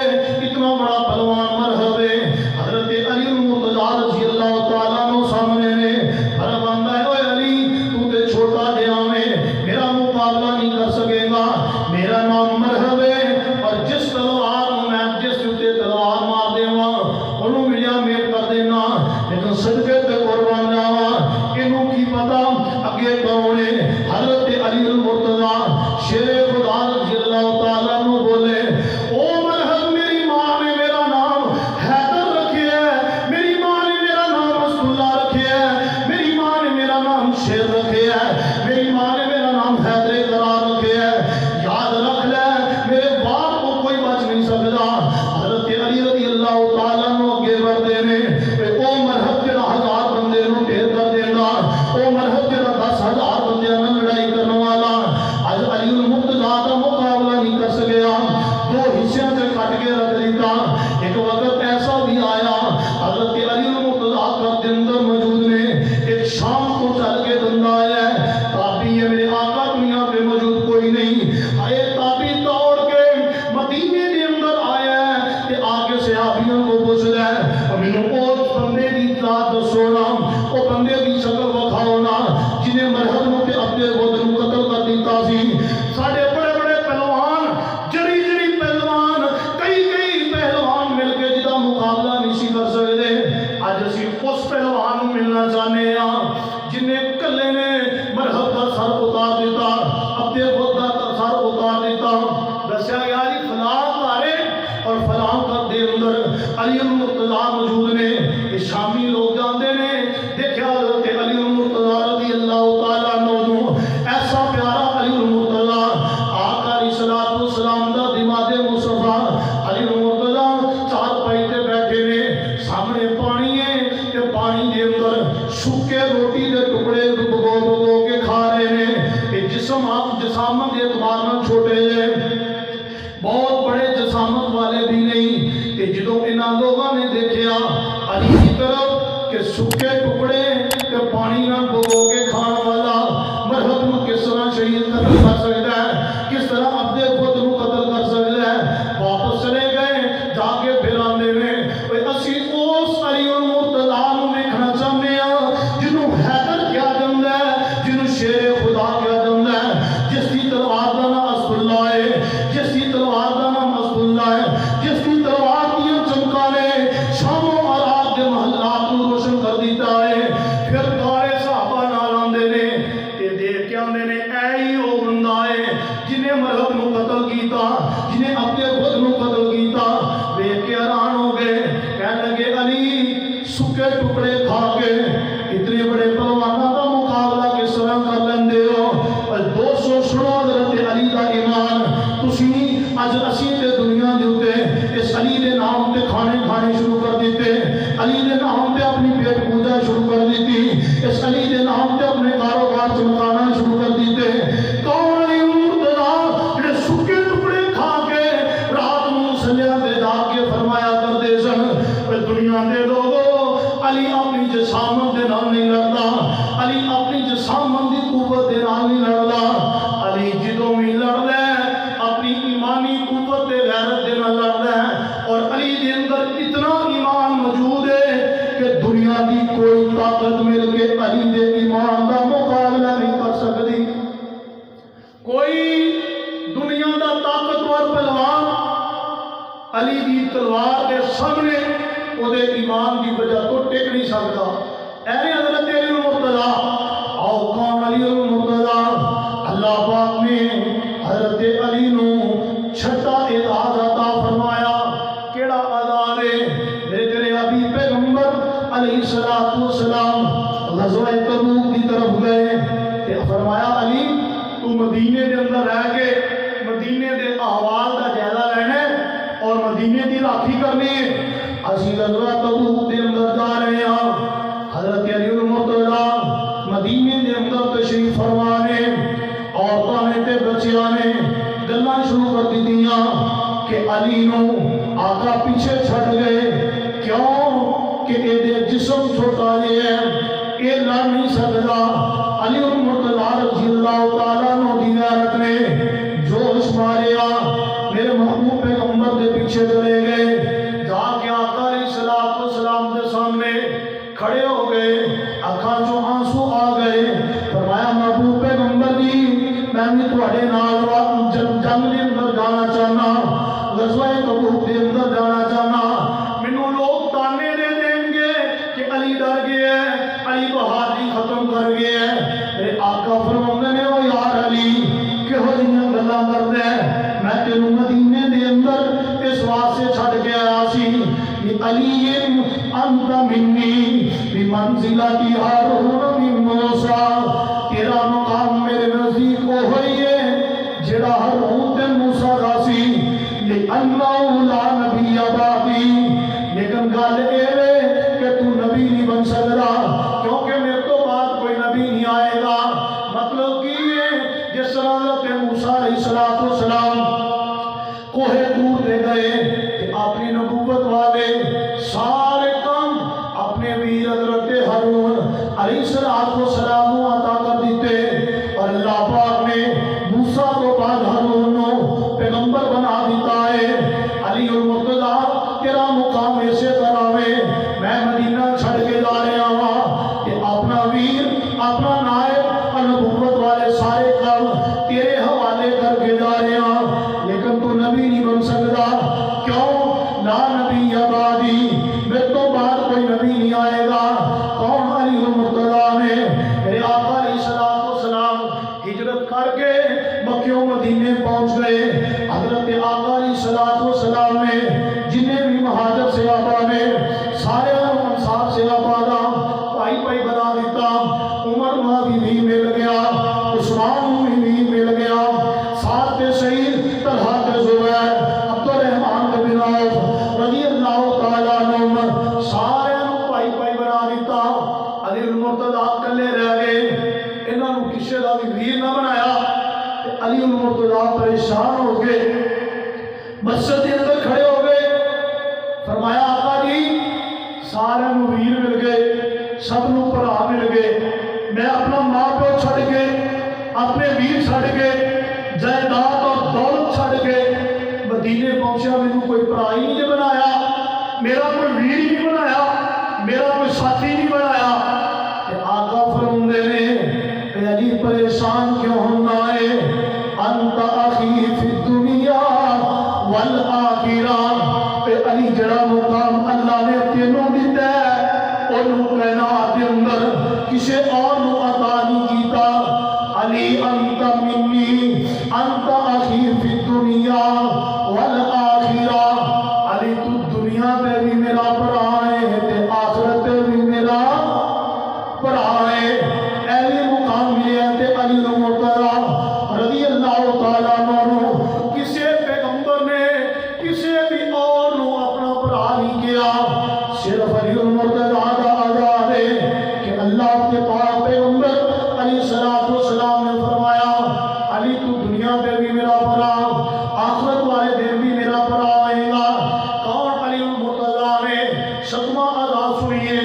اتنا بڑا پہلوان مرحب ہے۔ حضرت علی المرتضیٰ رضی اللہ تعالیٰ عنہ سامنے نے مرحب آندا ہے، اوے علی تو تے چھوٹا جہاں میں میرا مقابلہ نہیں کر سکے گا، میرا نام مرحب ہے اور جس تلوار میں جس تے تلوار مار دیواں انہوں ملیا میٹ کر دینا، لیکن صدقے تے قربان جاواں انہوں کی پتا اگے کون ہے۔ حضرت علی المرتضیٰ شیر خدا رضی اللہ تعالیٰ عنہ بولے، او مرحب میری ماں نے میرا نام حیدر رکھے ہے، میری ماں نے میرا نام رسول اللہ رکھے ہے، میری ماں نے میرا نام شیر رکھے ہے، میری ماں نے میرا نام حیدر قرار رکھے ہے، یاد رکھ لے میرے باپ کو کوئی بچ نہیں سکتا۔ حضرت علی رضی اللہ تعالیٰ عنہ اگے بڑھتے نے، او مرحب جڑا 1000 بندے نو ڈھیر کر دینا، او مرحب جڑا 10,000 بندے نال لڑائی کرنے والا، اج علی المرتضیٰ دا مقابلہ نہیں کر سکیا، 2 حصوں سے کٹ کے رکھ دیتا۔ ایک وقت ایسا بھی آیا حضرت علی المرتضیٰ کا دن در موجود نے، ایک شام کو چل کے بندہ آیا ہے، تابعی ہے میرے آقا دنیا پہ موجود کوئی نہیں، آئے تابعی دوڑ کے مدینے کے اندر آیا ہے کہ آگے صحابیوں کو پوچھ رہا ہے اور مینوں اس بندے دی ذات دسو نا، او بندے دی شکل وکھاؤ نا جنہیں مرحب نو تے اپنے خود نو قتل کر دیتا سی۔ ساڈے بڑے بڑے پہلوان جڑی جڑی پہلوان کئی پہلوان مل کے جدا مقابلہ نہیں سی کر سکتے، اج اسی اس پہلوان نو ملنا چاہنے ہاں جنہیں کلے نے مرحب کا سر اتار دیتا، اپنے خود کا سر اتار دیتا، دسیا گیا جی فلاں تارے اور فلاں کا دے اندر علی المرتضیٰ موجود نے۔ یہ شامی لوگ جاندے نے، دیکھا حضرت علی المرتضیٰ رضی اللہ تعالیٰ عنہ ایسا پیارا علی المرتضیٰ آقا علیہ الصلوۃ والسلام دا دماغ مصطفیٰ علی المرتضیٰ چار پائی تے بیٹھے نے، سامنے پانی ہے تے پانی دے اندر سکے روٹی دے ٹکڑے بگو کے کھا رہے ہیں۔ یہ جسامت دے اعتبار نال چھوٹے ہیں، بہت بڑے جسامت والے بھی نہیں، کہ جدوں انہاں لوگاں نے دیکھیا علی کی طرف کہ سکے ٹکڑے تے پانی نال بگو کے کھان والا مرحب نو کس طرح شہید قتل کر سکتا ہے، کس طرح اپنے خود نو قتل کر سکتا ہے، واپس چلے گئے جا کے پھر آندے نے اسی اس علی المرتضیٰ نو ویکھنا چاہتے ہیں جنوں حیدر کیا جاندا ہے، جنوں شیر خدا کیا جاندا ہے، جس کی تلوار دا نام اسد اللہ ہے، جس کی تلوار دا نام اسد اللہ ہے، جس کی تلوار کی چمکا نے شام و عراق کے محلات کو روشن کر دیتا ہے۔ پھر کارے صحابہ نال آندے نے تے دیکھ کے آندے نے اے ہی او بندہ ہے جنہیں مرحب نو قتل کیتا، جنہیں اپنے خود نو قتل کیتا، دیکھ کے حیران ہو گئے، کہنے لگے علی سکے ٹکڑے کھا کے اتنے بڑے پہلوانوں کا مقابلہ کس طرح کر لیندے ہو؟ اور دوستو سنو حضرت علی دا ایمان، تسی اج اسی تے دنیا دے اوتے اس علی دے نام تے کھانے شروع کر دیتے، علی دے نام تے اپنی پیٹ پوجا شروع کر دیتی، اس علی دے نام تے اپنے کاروبار چمکانا شروع کر دیتے۔ کون علی المرتضیٰ جڑے سکے ٹکڑے کھا کے رات تلوار کے سامنے وہ ایمان کی وجہ تو ٹک نہیں سکتا. ایویں حضرت علی المرتضیٰ آؤ کون علی المرتضیٰ اللہ پاک نے حضرت علی نو چھٹا اعزاز عطا فرمایا. کیڑا اعزاز ہے؟ میرے تیرے ابھی پیغمبر علیہ السلام غزوہ تبوک کی طرف گئے تے فرمایا علی تو مدینے دے اندر رہ کے مدینے دے احوال کا جائزہ لینا ہے اور مدینے دی راکھی کرنی ہے. اسی غزوہ تبوک دے اندر جا رہے ہیں. حضرت علی المرتضیٰ مدینے دے اندر تشریف فرما نے عورتوں نے تے بچیاں نے گلاں شروع کر دیتیاں کہ علی نو آقا پیچھے چھڑ گئے. کیوں کہ اے دے جسم چھوٹا جے ہے اے لڑ نہیں سکتا. علی المرتضیٰ رضی اللہ تعالیٰ عنہ دی غیرت نے جوش ماریا میرے محبوب پیغمبر دے پیچھے چلے گئے. جا کے آقا علیہ السلام کے سامنے کھڑے ہو گئے. آنکھاں چوں آنسو آ گئے. فرمایا محبوب پیغمبر جی میں بھی تواڈے نال جنگ دے اندر جانا چاہنا غزوہ تبوک دے اندر جانا چاہنا. مینوں لوگ تانے دے دیں گے کہ علی ڈر گیا ہے علی بہادری ختم کر گیا ہے. میرے آقا فرماندے نے او یار علی کہو جیاں گلاں کردا ہے میں تینوں مدینے دے اندر اس واسطے چھڈ کے آیا سی کہ علی انت منی بمنزلۃ ہارون من موسیٰ. تیرا مقام میرے نزدیک وہی ہے جڑا ہارون تے موسیٰ دا سی. لأنہ لا نبی بعدی لیکن گل اے کہ تو نبی نہیں بن سکتا کیونکہ میرے تو بعد کوئی نبی نہیں آئے گا. مطلب کی ہے جس طرح حضرت موسیٰ علیہ السلام کوہ طور دے گئے کہ اپنی نبوت والے سارے کام اپنے ویر حضرت ہارون علیہ السلام عطا کر دیتے. اور اللہ پاک نے موسیٰ کو بعد ہارون کو پیغمبر بنا دیتا ہے. علی المرتضیٰ تیرا مقام ایسے کراوے میں مدینہ چھڑ کے جا رہا ہوں کہ اپنا ویر اپنا نائب اور نبوت والے سارے کام تیرے حوالے کر کے جا رہے ہیں. لیکن تو نبی نہیں بن سکتا. کیوں؟ لا نبی بعدی میرے تو بعد کوئی نبی نہیں آئے گا. کون؟ علی المرتضیٰ نے میرے آقا علیہ السلام ہجرت کر کے مکیوں مدینے پہنچ گئے. حضرت آقا علیہ السلام نے جنہیں بھی مہاجر صحابہ نے سارے انصار صحابہ دا پائی پائی بنا دیتا. عمر بھی مل گیا عثمان بھی مل گیا ساتھ شہید طلحہ تے زبیر عبد الرحمن بن عوف رضی اللہ تعالیٰ عنہ سارے پائی پائی بنا دیتا. علی المرتضیٰ کلے رہ گئے. انہاں نوں کسے دا بھی ویر نہ بنایا. علی المرتضیٰ پریشان ہو گئے مسجد کے اندر کھڑے ہو گئے. فرمایا آقا جی سارے نوں ویر مل گئے سب نوں بھرا مل گئے. میں اپنا ماں پیو چھڑ کے اپنے ویر چھڑ کے جائیداد اور دولت چھڑ کے مدینے پہنچا. مینوں کوئی بھرا ہی نہیں بنایا میرا کوئی ویر ہی نہیں بنایا میرا کوئی ساتھی نہیں بنایا. آقا فرماندے نے علی پریشان کیوں ہونا ہے؟ انت اخی فی الدنیا والآخرہ. علی جڑا مقام اللہ نے تینوں دیتا ہے انہوں کائنات کے اندر کسے اور نو عطا نہیں کیتا. علی انت منی انت اخی فی الدنیا والآخرہ. علی تو دنیا پہ بھی میرا بھرا ہے تے آخرت پہ بھی میرا بھرا ہے. ایویں مقام ملیا تے علی المرتضیٰ رضی اللہ تعالیٰ عنہ کسے پیغمبر نے کسے بھی اور نو اپنا بھرا نہیں کیا. صرف علی المرتضیٰ دا آزاد ہے کہ اللہ کے پاک پیغمبر علیہ السلام نے فرمایا علی تو دنیا پہ بھی میرا بھرا آخرت والے دن بھی میرا بھرا آئے گا. کون؟ علی المرتضیٰ نے صدمہ عذاب سنیے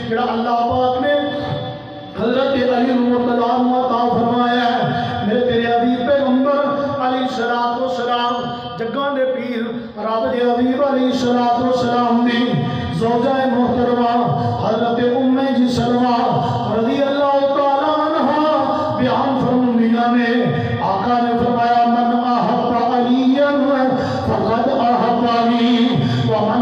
کہ اللہ پاک نے حضرت علی المرتضیٰ نے عطا فرمایا ہے. میرے تیرے حبیب پیغمبر علیہ السلام جگاں دے پیر رب دے حبیب علیہ السلام دی زوجہ محترمہ حضرت ام سلمہ رضی اللہ تعالیٰ عنہ بیان فرمایا نے آقا نے فرمایا من احب علی فقد احبانی ومن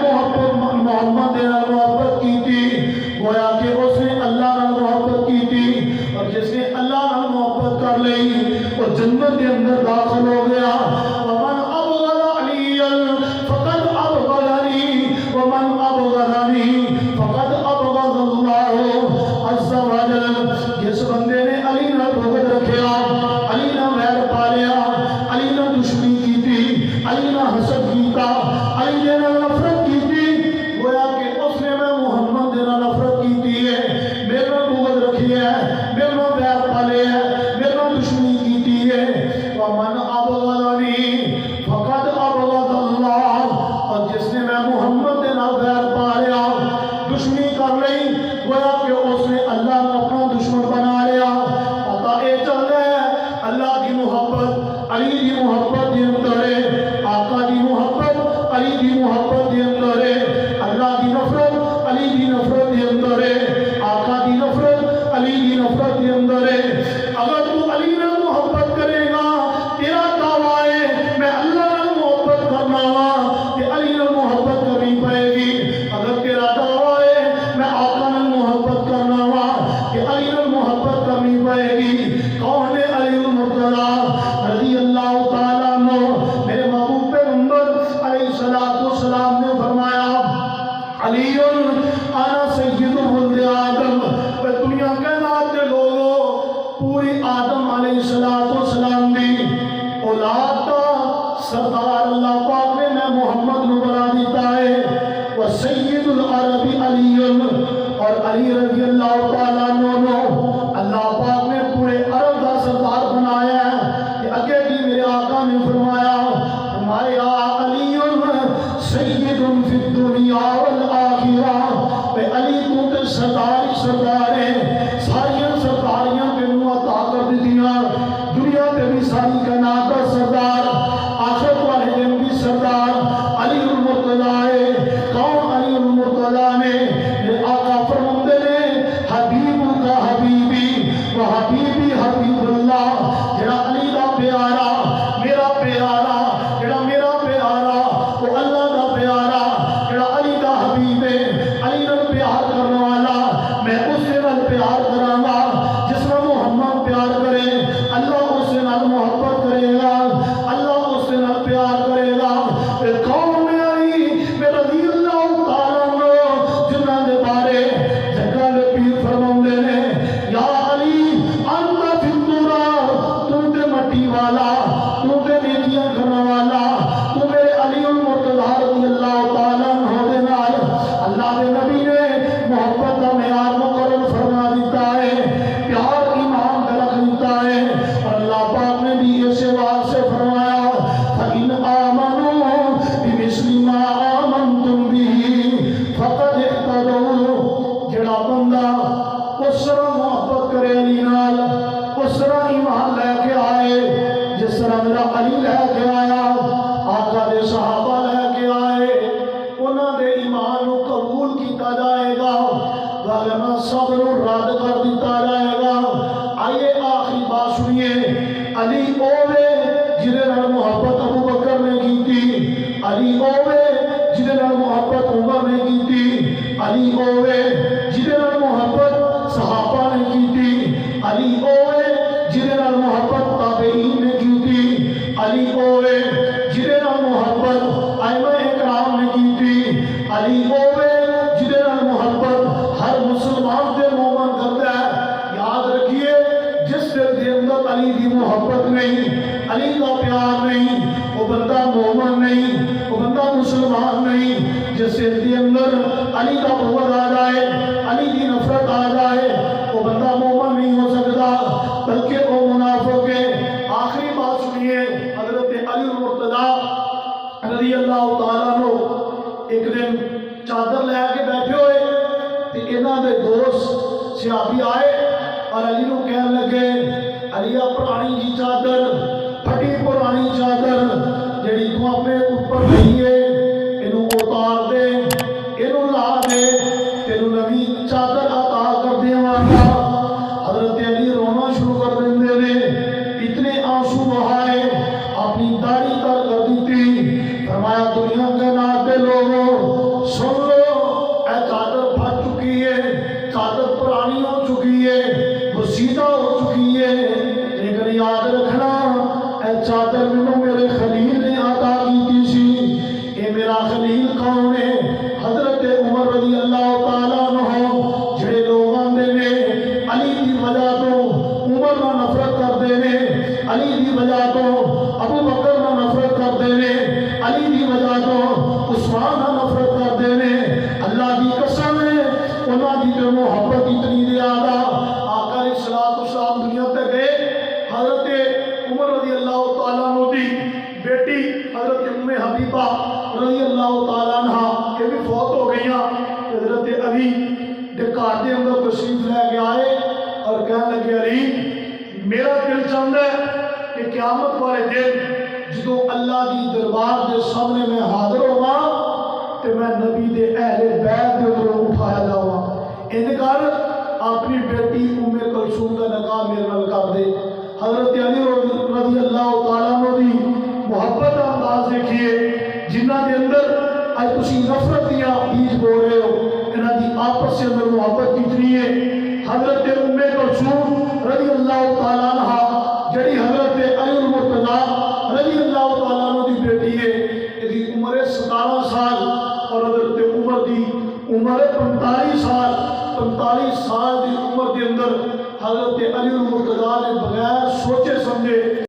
میں محمد دے نال محبت کی تھی، گویا کہ اس نے اللہ نال محبت کی تھی، اور جس نے اللہ نال محبت کر لئی وہ جنت کے اندر داخل ہو گیا۔ ومن ابغض علیا فقد ابغضنی ومن ابغضنی فقد ابغض اللہ عز وجل۔ جس بندے نے علی نال بغض رکھیا، علی نال ویر پالیا، علی نال دشمنی کی تھی، علی نال حسد کیتا، علی دے نال نفرت کی تھی، گویا کہ اس نے میں محمد دے نال نفرت کی ہے، میرے نال بغض رکھی ہے، میرے نال ویر پالے ہے، میرے نال دشمنی کی ہے۔ ومن ابغضنی فقد ابغض اللہ، اور جس نے میں محمد دے نال ویر پالیا، دشمنی کر لئی، گویا کہ اس نے اللہ کو اپنا دشمن بنا لیا۔ پتہ اے چل رہا ہے اللہ کی محبت علی دی محبت دے اندر ہے، آقا دی محبت علی دی محبت دے اندر ہے، اللہ دی نفرت علی دی نفرت دے اندر ہے، آقا دی نفرت علی دی نفرت دے اندر ہے۔ اگر تو علی نال محبت کرے گا، تیرا دعویٰ ہے میں اللہ نال محبت کرنا وا کہ علی نال محبت کرنی پائے گی۔ اگر تیرا دعویٰ ہے میں آقا نال محبت کرنا وا کہ علی نال محبت کرنی پائے گی۔ کون ہے علی المرتضی رضی اللہ تعالیٰ عنہ؟ میرے محبوب پیغمبر علیہ السلام نے فرمایا علی انا سید ولد آدم۔ اے دنیا کائنات کے لوگوں، پوری آدم علیہ السلام دی اولاد دا سردار اللہ پاک نے میں محمد نو بنا دیتا ہے۔ وہ سید العرب علی، اور علی رضی اللہ تعالیٰ عنہ اللہ پاک نے پورے عرب دا سردار بنایا ہے۔ کہ اگے بھی میرے آقا نے فرمایا علی سید فی الدنیا والآخرہ۔ اے علی تو تے سردار ہے، ساریاں سرداریاں تینوں عطا کر دتیاں، دنیا تے بھی ساری کائنات دا سردار، آخرت والے دن بھی سردار علی المرتضی ہے۔ کون علی المرتضی نے؟ میرے آقا فرماتے نے حبیب کا حبیبی و حبیبی حبیب اللہ، جڑا علی دا پیارا میرا پیارا، جڑا میرا پیارا وہ اللہ دا پیارا، جڑا علی دا حبیب ہے، علی نال پیار کرنے والا، میں اس سے نال پیار کراں گا جس میں محمد پیار کرے، اللہ اس سے نال محبت کرے گا، اللہ اس سے نال پیار کرے گا۔ اے کون ہے علی؟ میں رضی اللہ تعالیٰ عنہ جنہاں دے بارے جگہ دے پیر فرماندے نے یا علی انت فی التراب، تو تے مٹی والا، تو تے نیکیاں کرنے والا، تو میرے علی المرتضی رضی اللہ تعالیٰ عنہ دے نال اللہ دے نبی نے محبت کا معیار مقرر فرما دیتا ہے، پیار ایمان کا رکھ دیتا ہے۔ اور اللہ پاک نے بھی اسے بات سے فرمایا فَإِنْ آمَنُوا بِمِثْلِ مَا آمَنْتُمْ بِهِ فَقَدْ اهْتَدَوْا۔ جڑا بندہ اس طرح محبت کرے علی نال، اس طرح ایمان لے کے آئے جس طرح میرا علی لے کے آیا، آقا دے صحابہ لے کے آئے، انہاں دے ایمان کو قبول کیتا جائے گا، ورنہ سب نو رد کر دیتا جائے گا۔ آئیے آخری بات سنیے، علی اوے جدے نال محبت ابو بکر نے کی تھی، علی اوے جدے نال محبت عمر نے کی تھی، علی اوے جدے نال محبت صحابہ نے کی تھی، علی اوے جدے نال محبت تابعین نے کی تھی، علی اوے جدے نال محبت ائمہ اکرام نے کی تھی، علی اوے جدے نال محبت ہر مسلمان دے مومن کرتا ہے۔ یاد رکھیے جس دل دے اندر علی دی محبت نہیں، علی کا پیار نہیں، وہ بندہ مومن نہیں، وہ بندہ مسلمان نہیں۔ جس دل دے اندر علی کا بغض آ جائے، علی کی نفرت آ جائے، وہ بندہ مومن نہیں ہو سکتا بلکہ وہ منافق ہے۔ آخری بات سنیے، حضرت علی المرتضی رضی اللہ تعالیٰ عنہ ایک دن چادر لے کے بیٹھے ہوئے تے انہاں دے دوست صحابی آئے اور علی نو کہن لگے علی پرانی جی چادر، پھٹی پرانی چادر جڑی تو اپنے اوپر نہیں ہے، اینو اتار دے، اینو لا دے، تینو نوی چادر عطا کر دیواں گا۔ حضرت علی رونا شروع کر دیندے نے، اتنے آنسو بہائے، اپنی داڑھی تر کر دیتی، فرمایا دنیا کے ناتے لوگوں سن لو اے چادر پھٹ چکی ہے، چادر پرانی ہو چکی ہے، بسیدہ ہو چکی ہے، لیکن یاد رکھنا اے چادر مینوں میرے خلیل نے عطا کی سی۔ اے میرا خلیل کون ہے؟ حضرت عمر رضی اللہ تعالیٰ عنہ، جڑے لوگ آندے نے علی دی وجہ تو عمر نہ نفرت کردے نے، علی دی وجہ تو ابو بکر نہ نفرت کردے نے، علی دی وجہ تو عثمان نہ نفرت کردے نے، اللہ دی قسم ہے انہاں دی تے محبت اتنی زیادہ۔ آقا علیہ الصلوۃ والسلام دنیا تے گئے، حضرت عمر رضی اللہ تعالیٰ عنہ دی بیٹی حضرت ام حبیبہ رضی اللہ تعالیٰ عنہ یہ بھی فوت ہو گئیاں۔ حضرت علی دے گھر دے اندر تشریف لے کے آئے اور کہنے لگے علی میرا دل چاہتا ہے کہ قیامت والے دن جدو اللہ دی دربار دے سامنے میں حاضر ہوا تو میں نبی دے اہل بیت دے اندر اٹھایا جاؤں، ان کر اپنی بیٹی ام کلثوم کا نکاح میرے نال کر دے۔ حضرت علی رضی اللہ تعالیٰ عنہ دی محبت کا انداز دیکھیے، جنہ دے اندر آج تسی نفرت دیا بیج بو رہے ہو، انہاں دی آپس سے اندر محبت کتنی ہے۔ حضرت ام کلثوم رضی اللہ تعالیٰ عنہ جڑی حضرت علی المرتضیٰ رضی اللہ تعالیٰ عنہ دی بیٹی ہے، یہ عمر 17 سال اور حضرت عمر دی عمر 45 سال، 45 سال دی عمر کے اندر حضرت علی المرتضیٰ نے بغیر سوچے سمجھے